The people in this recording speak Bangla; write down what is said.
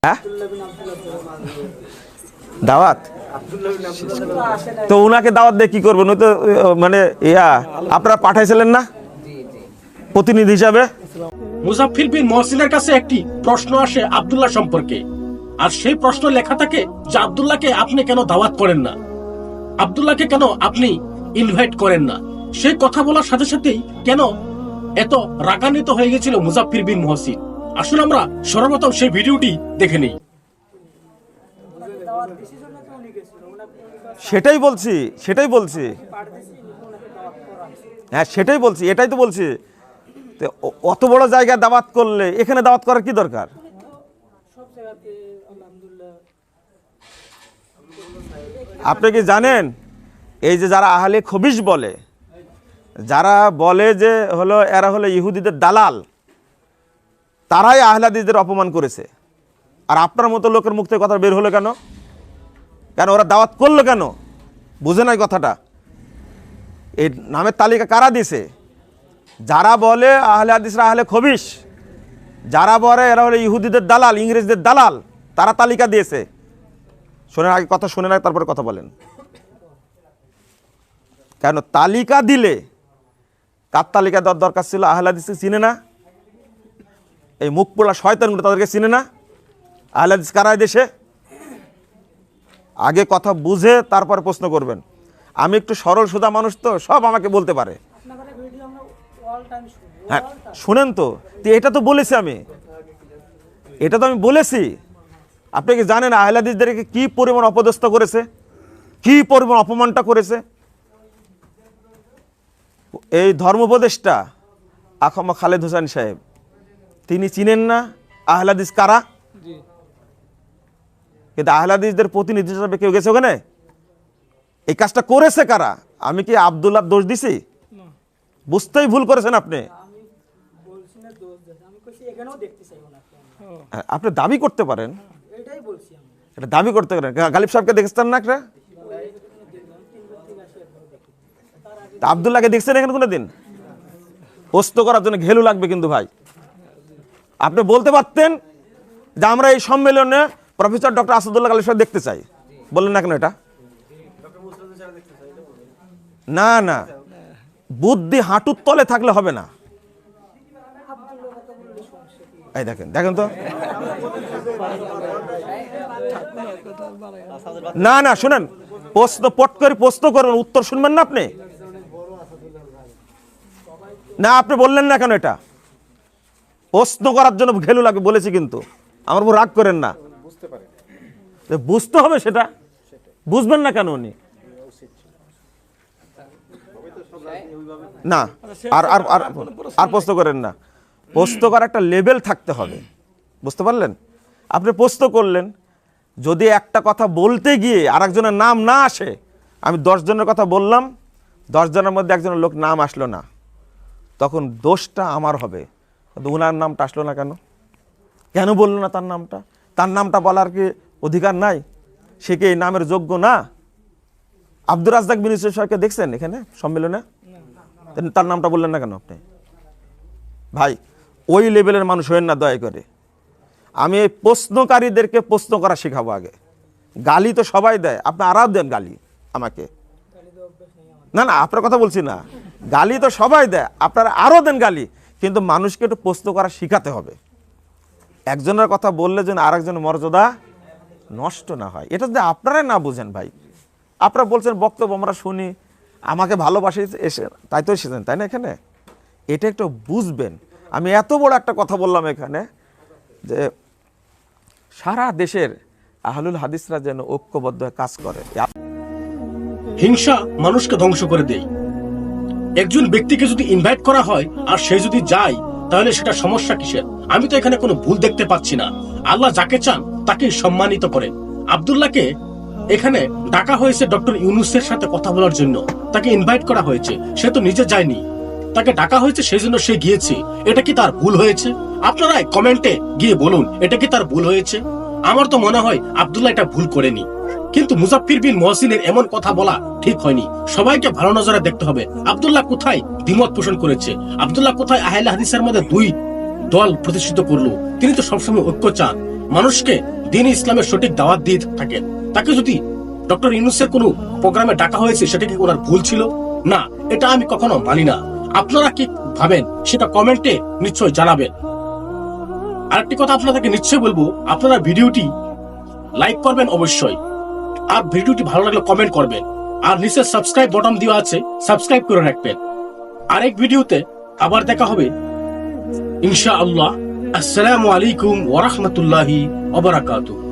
হ্যাঁ দাওয়াত তো উনাকে দাওয়াত দিয়ে কি করবেন? ওই তো মানে আপনারা পাঠাইছিলেন না প্রতিনিধি হিসাবে। মুজাফফির বিন মহসিনের কাছে একটি প্রশ্ন আসে আব্দুল্লাহ সম্পর্কে, আর সেই প্রশ্ন লেখা থাকে যে আব্দুল্লাহকে আপনি কেন দাওয়াত করেন না, আব্দুল্লাহকে কেন আপনি ইনভাইট করেন না। সেই কথা বলার সাথে সাথেই কেন এত রাগান্বিত হয়ে গেছিল মুজাফফির বিন মহসিন। আসলে আমরা সর্বপ্রথম সেই ভিডিওটি দেখে নেই। সেটাই বলছি হ্যাঁ সেটাই বলছি, এটাই তো বলছি। অত বড় জায়গায় দাওয়াত করলে এখানে দাওয়াত করার কি দরকার? আপনি কি জানেন এই যে যারা আহলে খবিশ বলে, যারা বলে যে হলো এরা হলো ইহুদিদের দালাল, তারাই আহলে হাদিসদের অপমান করেছে। আর আপনার মতো লোকের মুখ থেকে কথা বের হলো কেন? ওরা দাওয়াত করলো কেন? বুঝে নাই কথাটা। এই নামের তালিকা কারা দিছে? যারা বলে আহলে হাদিসরা আহলে খবিশ, যারা বলে এরা হলো ইহুদিদের দালাল, ইংরেজদের দালাল, তারা তালিকা দিয়েছে। শোনেন, আগে কথা শুনে না, তারপরে কথা বলেন। কেন তালিকা দিলে কার তালিকা দেওয়ার দরকার ছিল? আহলে হাদিসকে চিনে না? এই মুখ পোড়া শয়তানগুলো তাদেরকে চিনে না? আহলে হাদিস কারা দেশে? আগে কথা বুঝে তারপরে প্রশ্ন করবেন। আমি একটু সরল সোজা মানুষ, তো সব আমাকে বলতে পারে। হ্যাঁ শুনেন তো, এটা তো বলেছি আমি, এটা তো আমি বলেছি। আপনি কি জানেন আহলে হাদিসদেরকে কি পরিমাণ অপদস্থ করেছে, কি পরিমাণ অপমানটা করেছে? এই ধর্মোপদেষ্টা আখমা খালেদ হোসেন সাহেব, তিনি চিনেন না আহলে হাদিস কারা? কিন্তু আহলে হাদিসদের প্রতিনিধি হিসেবে কেউ গেছে ওখানে? এই কাজটা করেছে কারা? আমি কি আব্দুল্লাহ দোষ দিছি? বুঝতেই ভুল করেছেন আপনি। আপনি দাবি করতে পারেন, এটা দাবি করতে পারেন। গালিব সাহেবকে দেখছেন না একটা? আব্দুল্লাহকে দেখছেন এখানে কোনোদিন? প্রশ্ন করার জন্য ঘেলু লাগবে কিন্তু ভাই। আপনি বলতে পারতেন যে আমরা এই সম্মেলনে প্রফেসর ডক্টর আসাদুল্লাহ গালিব সাহেব দেখতে চাই, বললেন না কেন এটা? না না, বুদ্ধি হাঁটুর তলে থাকলে হবে না। এই দেখেন দেখেন তো, না না শুনেন, প্রশ্ন পট করে প্রশ্ন করবেন, উত্তর শুনবেন না আপনি? না আপনি বললেন না কেন এটা? প্রশ্ন করার জন্য ঘেলু লাগে বলেছি, কিন্তু আমার উপর রাগ করেন না। বুঝতে হবে সেটা, বুঝবেন না কেন উনি? না আর আর আর প্রশ্ন করেন না। প্রশ্ন করার একটা লেভেল থাকতে হবে, বুঝতে পারলেন? আপনি প্রশ্ন করলেন, যদি একটা কথা বলতে গিয়ে আর একজনের নাম না আসে, আমি 10 জনের কথা বললাম, 10 জনের মধ্যে একজনের লোক নাম আসলো না, তখন দোষটা আমার হবে। উনার নামটা আসলো না কেন? কেন বললো না তার নামটা? তার নামটা বলার কি অধিকার নাই? সে কি এই নামের যোগ্য না? আব্দুর রাজ্জাক বিন ইউসুফ সাহেবকে দেখছেন এখানে সম্মেলনে? তার নামটা বললেন না কেন আপনি? ভাই ওই লেভেলের মানুষ হয়েন না দয়া করে। আমি এই প্রশ্নকারীদেরকে প্রশ্ন করা শেখাবো আগে। গালি তো সবাই দেয়, আপনি আরও দেন গালি আমাকে। না না আপনার কথা বলছি না, গালি তো সবাই দেয়, আপনারা আরও দেন গালি, কিন্তু মানুষকে একটু প্রশ্ন করা শিখাতে হবে। একজনের কথা বললে যেন আর একজনের মর্যাদা নষ্ট না হয়, এটা যদি আপনারাই না বুঝেন ভাই। আপনারা বলছেন বক্তব্য আমরা শুনি, আমাকে ভালোবাসে এসে তাই তো এসেছেন, তাই না? এখানে এটা একটু বুঝবেন। আমি এত বড় একটা কথা বললাম এখানে, যে সারা দেশের আহলুল হাদিসরা যেন ঐক্যবদ্ধ হয়ে কাজ করে। হিংসা মানুষকে ধ্বংস করে দেয়। একজন ব্যক্তিকে যদি ইনভাইট করা হয় আর সে যদি যায়, তাহলে সেটা সমস্যা কিসের? আমি তো এখানে কোনো ভুল দেখতে পাচ্ছি না। আল্লাহ যাকে চান তাকে সম্মানিত করেন। আব্দুল্লাহকে এখানে ডাকা হয়েছে ডক্টর ইউনূসের সাথে কথা বলার জন্য, তাকে ইনভাইট করা হয়েছে, সে তো নিজে যায়নি, তাকে ডাকা হয়েছে সেই জন্য সে গিয়েছে। এটা কি তার ভুল হয়েছে? আপনারাই কমেন্টে গিয়ে বলুন, এটা কি তার ভুল হয়েছে? আমার তো মনে হয় আব্দুল্লাহ এটা ভুল করেনি, কিন্তু মুজাফফির বিন মহসিনের এমন কথা বলা ঠিক হয়নি। সবাইকে ভালো নজরে দেখতে হবে। আব্দুল্লাহ কোথায় দ্বিমত পোষণ করেছে? আব্দুল্লাহ কোথায় আহলে হাদিসের মধ্যে 2 দল প্রতিষ্ঠিত করলো? তিনি তো সবসময় ঐক্য চান। মানুষকে দিন ইসলামের সঠিক দাওয়াত দিয়ে থাকেন, তাকে যদি ডক্টর ইউনূসের কোনো প্রোগ্রামে ডাকা হয়েছে সেটা কি ওনার ভুল ছিল? না, এটা আমি কখনো মানি না। আপনারা কি ভাবেন সেটা কমেন্টে নিশ্চয় জানাবেন। আরেকটি কথা আপনাদেরকে নিশ্চয় বলবো, আপনারা ভিডিওটি লাইক করবেন অবশ্যই, আর ভিডিওটি ভালো লাগলে কমেন্ট করবেন, আর নিচে সাবস্ক্রাইব বাটন দেওয়া আছে, সাবস্ক্রাইব করে রাখবেন। আরেক ভিডিওতে আবার দেখা হবে ইনশাআল্লাহ। আসসালামু আলাইকুম ওয়া রাহমাতুল্লাহি ওয়া বারাকাতুহু।